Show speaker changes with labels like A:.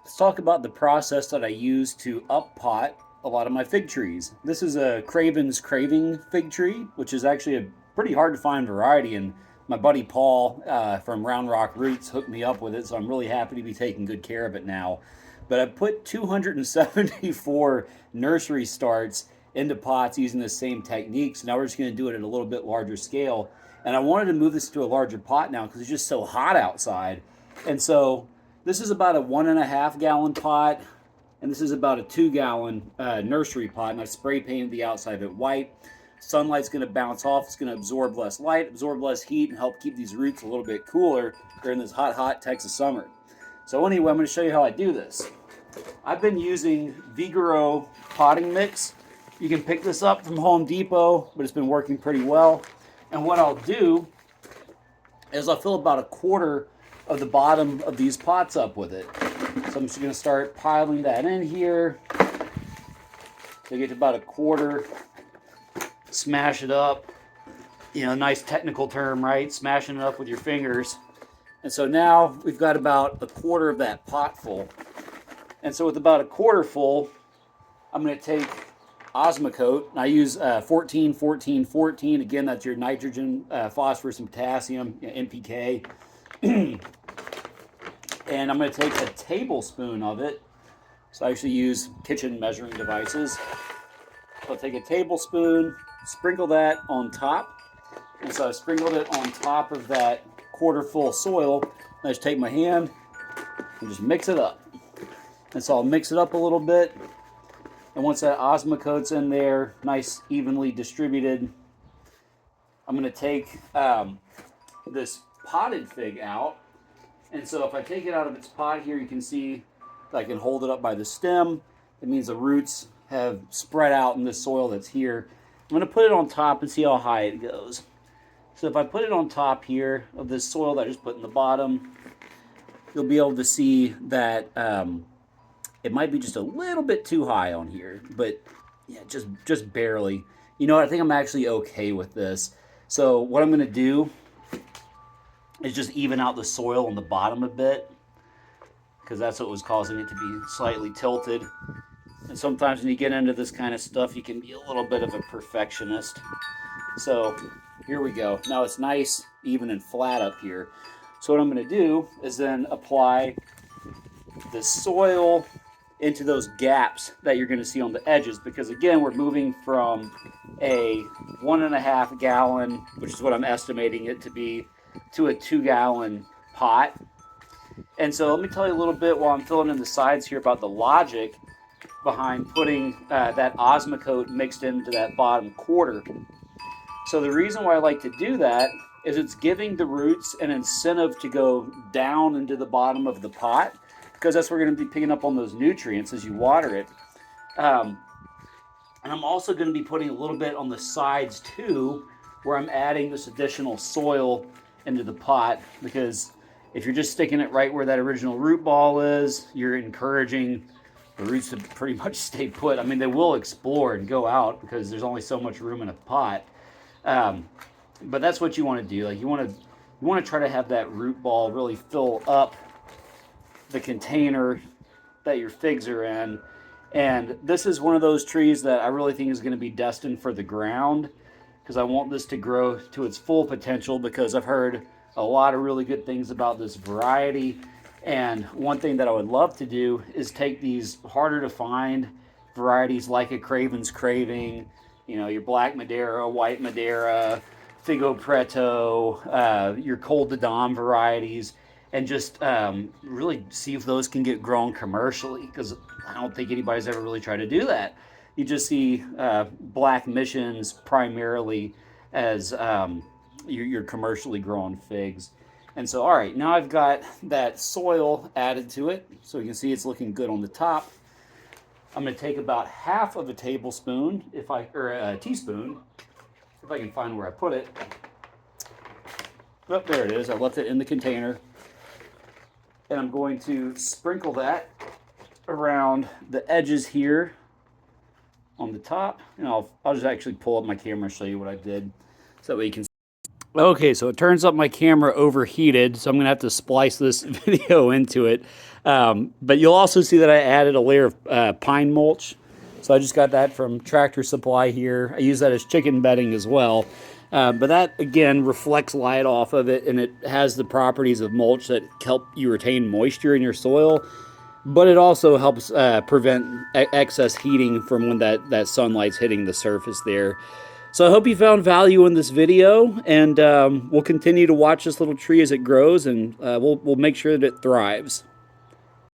A: Let's talk about the process that I use to up pot a lot of my fig trees. This is a Craven's Craving fig tree, which is actually a pretty hard to find variety. And my buddy Paul from Round Rock Roots hooked me up with it, so I'm really happy to be taking good care of it now. But I put 274 nursery starts into pots using the same technique. So now we're just going to do it at a little bit larger scale. And I wanted to move this to a larger pot now because it's just so hot outside. And so this is about a 1.5 gallon pot, and this is about a 2 gallon nursery pot, and I spray painted the outside of it white. Sunlight's going to bounce off. It's going to absorb less light, absorb less heat, and help keep these roots a little bit cooler during this hot Texas summer. So anyway, I'm going to show you how I do this. I've been using Vigoro potting mix. You can pick this up from Home Depot, but it's been working pretty well. And what I'll do is I'll fill about a quarter of the bottom of these pots up with it. So I'm just going to start piling that in here. So get to about a quarter, smash it up. You know, nice technical term, right? Smashing it up with your fingers. And so now we've got about a quarter of that pot full. And so with about a quarter full, I'm going to take Osmocote. And I use 14, 14, 14. Again, that's your nitrogen, phosphorus, and potassium, NPK. And I'm going to take a tablespoon of it. So I actually use kitchen measuring devices. So I'll take a tablespoon, sprinkle that on top. And so I sprinkled it on top of that quarter full soil. I just take my hand and just mix it up. And so I'll mix it up a little bit. And once that Osmocote's in there, nice evenly distributed, I'm going to take this potted fig out. And so if I take it out of its pot here, you can see I can hold it up by the stem. It means the roots have spread out in this soil that's here. I'm going to put it on top and see how high it goes. So if I put it on top here of this soil that I just put in the bottom, you'll be able to see that it might be just a little bit too high on here, but yeah, just barely. You know what? I think I'm actually okay with this. So what I'm going to do is just even out the soil on the bottom a bit, because that's what was causing it to be slightly tilted. And sometimes when you get into this kind of stuff, you can be a little bit of a perfectionist. So here we go. Now it's nice, even, and flat up here. So what I'm going to do is then apply the soil into those gaps that you're going to see on the edges, because again, we're moving from a 1.5 gallon, which is what I'm estimating it to be, to a 2 gallon pot. And so let me tell you a little bit while I'm filling in the sides here about the logic behind putting that Osmocote mixed into that bottom quarter. So the reason why I like to do that is it's giving the roots an incentive to go down into the bottom of the pot, because that's where we're going to be picking up on those nutrients as you water it. And I'm also going to be putting a little bit on the sides too, where I'm adding this additional soil into the pot, because if you're just sticking it right where that original root ball is, you're encouraging the roots to pretty much stay put. I mean, they will explore and go out because there's only so much room in a pot. But that's what you want to do. Like you want to try to have that root ball really fill up the container that your figs are in. And this is one of those trees that I really think is going to be destined for the ground, because I want this to grow to its full potential, because I've heard a lot of really good things about this variety. And one thing that I would love to do is take these harder to find varieties like a Craven's Craving, you know, your Black Madeira, White Madeira, Figo Preto, your Col de Dame varieties, and just really see if those can get grown commercially, because I don't think anybody's ever really tried to do that. You just see Black Missions primarily as your commercially grown figs. And so, all right, now I've got that soil added to it, so you can see it's looking good on the top. I'm going to take about half of a tablespoon, or a teaspoon, if I can find where I put it. Oh, there it is. I left it in the container. And I'm going to sprinkle that around the edges here on the top. And I'll just actually pull up my camera and show you what I did, so that way you can see. Okay, so it turns up my camera overheated, so I'm going to have to splice this video into it. But you'll also see that I added a layer of pine mulch. So I just got that from Tractor Supply here. I use that as chicken bedding as well. But that, again, reflects light off of it, and it has the properties of mulch that help you retain moisture in your soil. But it also helps prevent excess heating from when that sunlight's hitting the surface there. So I hope you found value in this video, and we'll continue to watch this little tree as it grows, and we'll make sure that it thrives.